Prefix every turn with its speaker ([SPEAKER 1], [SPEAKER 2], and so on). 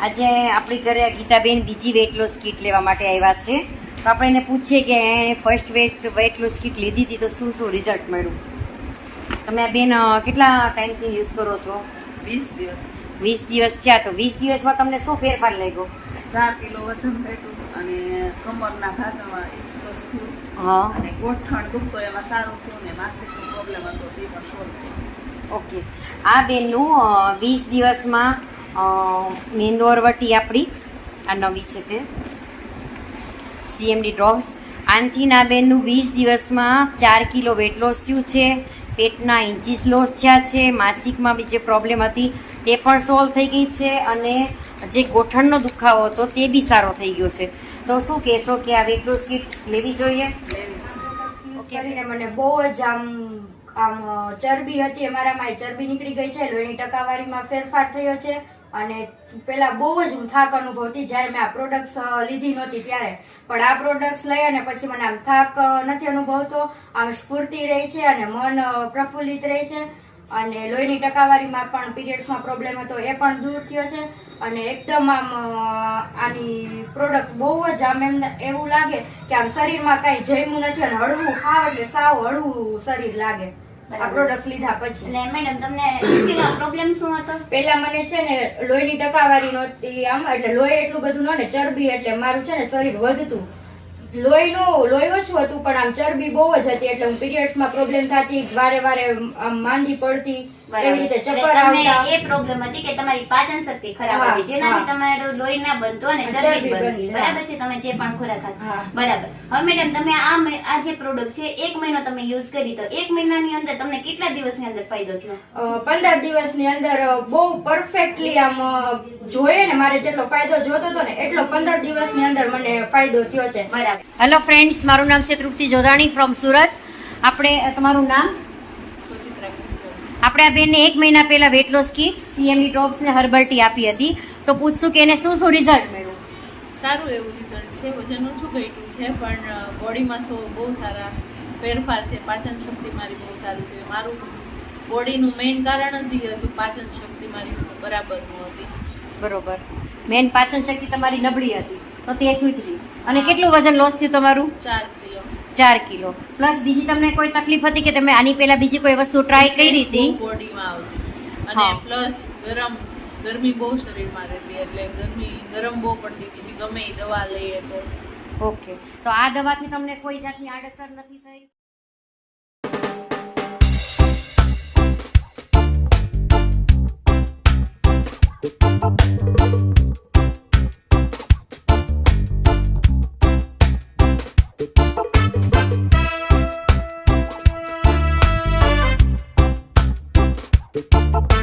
[SPEAKER 1] આજે આપણી ઘરે ગીતાબેન બીજી વેટ લોસ કીટ લેવા માટે આવ્યા છે. તો આપણે એને પૂછીએ કે એને ફર્સ્ટ વેટ લોસ કીટ લીધી હતી તો શું શું રિઝલ્ટ મળ્યું. તમે આ બેન કેટલા ટાઈમથી યુઝ કરો છો?
[SPEAKER 2] 20 દિવસ.
[SPEAKER 1] 20 દિવસ થયા. તો 20 દિવસમાં તમને શું ફેરફાર લાગ્યો?
[SPEAKER 2] 4 કિલો વજન ઘટ્યું અને કમરના ભાગમાં એક્સપ્રેસ થયું.
[SPEAKER 1] હા.
[SPEAKER 2] અને ગોઠણ દુખતો એમાં સારું થયું ને માસિકનો પ્રોબ્લેમ હતો તે પણ સોલ્વ થયો.
[SPEAKER 1] ઓકે. આ બેનનું 20 દિવસમાં મેંદોરવટી આપણી આ નવી છે તે CMD ડ્રોપ્સ. આનથી ના બેનનું 20 દિવસમાં 4 કિલો વેટ લોસ થયું છે. પેટના ઇન્ચીસ લોસ થયા છે. માસિકમાં બી જે પ્રોબ્લેમ હતી તે પણ સોલ્વ થઈ ગઈ છે અને જે ગોઠણનો દુખાવો હતો તે બી સારો થઈ ગયો છે. તો શું કહેશો કે આ વેટ લોસ કીટ લેવી જોઈએ?
[SPEAKER 3] કરીને મને બહુ જ આમ ચરબી હતી અમારામાં ચરબી નીકળી ગઈ છે. લોહીની ટકાવારીમાં ફેરફાર થયો છે અને પેલા બહુ જ થાક અનુભવતી જ્યારે મેં આ પ્રોડક્ટ્સ લીધી નહોતી ત્યારે. પણ આ પ્રોડક્ટ્સ લઈ અને પછી મને આમ થાક નથી અનુભવતો, આમ સ્ફૂર્તિ રહે છે અને મન પ્રફુલ્લિત રહે છે અને લોહીની ટકાવારીમાં પણ પીરિયડ્સમાં પ્રોબ્લેમ હતો એ પણ દૂર થયો છે અને એકદમ આમ આની પ્રોડક્ટ બહુ જ આમ એમ એવું લાગે કે આમ શરીરમાં કઈ જમ્યું નથી અને હળવું ખાવ એટલે સાવ હળવું શરીર લાગે આ પ્રોડક્ટ લીધા પછી.
[SPEAKER 4] એટલે મેડમ તમને પ્રોબ્લેમ શું હતો?
[SPEAKER 3] પેલા મને છે ને લોહીની ટકાવારી નહોતી આમ, એટલે લોહી એટલું બધું ન ને ચરબી, એટલે મારું છે ને શરીર વધતું. લોહી ઓછું હતું પણ આમ ચરબી બહુ જ હતી એટલે હું પીરિયડ્સમાં પ્રોબ્લેમ થતી, વારે વારે આમ માંદી પડતી, એવી રીતે ચક્કર આવતા.
[SPEAKER 4] એ પ્રોબ્લેમ હતી કે તમારી પાચન શક્તિ ખરાબ હતી જેનાથી તમારું લોહી ના બનતું અને ચરબી બનતી. બરાબર છે? તમે જે પણ ખોરાક ખાતા. બરાબર. હવે મેડમ તમે આ જે પ્રોડક્ટ છે 1 મહિનો તમે યુઝ કરી તો 1 મહિનાની અંદર તમને કેટલા દિવસની અંદર ફાયદો થયો?
[SPEAKER 3] 15 દિવસની અંદર બહુ પરફેક્ટલી આમ જોઈએ ને મારે જેટલો ફાયદો જોતો હતો ને એટલો 15 દિવસની અંદર મને ફાયદો થયો છે.
[SPEAKER 4] બરાબર.
[SPEAKER 1] હેલો ફ્રેન્ડ્સ, મારું નામ છે તૃપ્તિ જોધાણી ફ્રોમ સુરત. તમારું નામ? આપણે આ બેનને 1 મહિના પહેલા weight loss kit CMD drops ને હર્બલ ટી આપી હતી. તો પૂછશું કે એને શું શું રિઝલ્ટ મળ્યું.
[SPEAKER 2] સારું એવું રિઝલ્ટ છે. વજન ઓછું ઘટ્યું છે પણ બોડીમાં બહુ સારા ફેરફાર છે. પાચન શક્તિ મારી બહુ સારું છે. મારું બોડીનું મેઇન કારણ જ એ હતું, પાચન શક્તિ મારી બરાબર ન હતી.
[SPEAKER 1] બરોબર. મેન પાચન શક્તિ તમારી નબળી હતી તો તે સુધરી. અને કેટલું વજન લોસ થયું તમારું?
[SPEAKER 2] 4 કિલો.
[SPEAKER 1] 4 કિલો. પ્લસ બીજી તમને કોઈ તકલીફ હતી કે તમે આની પહેલા બીજી કોઈ વસ્તુ ટ્રાય કરી હતી?
[SPEAKER 2] બોડીમાં આવતી અને પ્લસ ગરમી બહુ શરીરમાં રહેતી એટલે ગરમ બહુ પડતી. બીજી ગમે એ દવા લઈએ તો.
[SPEAKER 1] ઓકે. તો આ દવાથી તમને કોઈ જાતની આડઅસર નથી થઈ?
[SPEAKER 5] Thank you.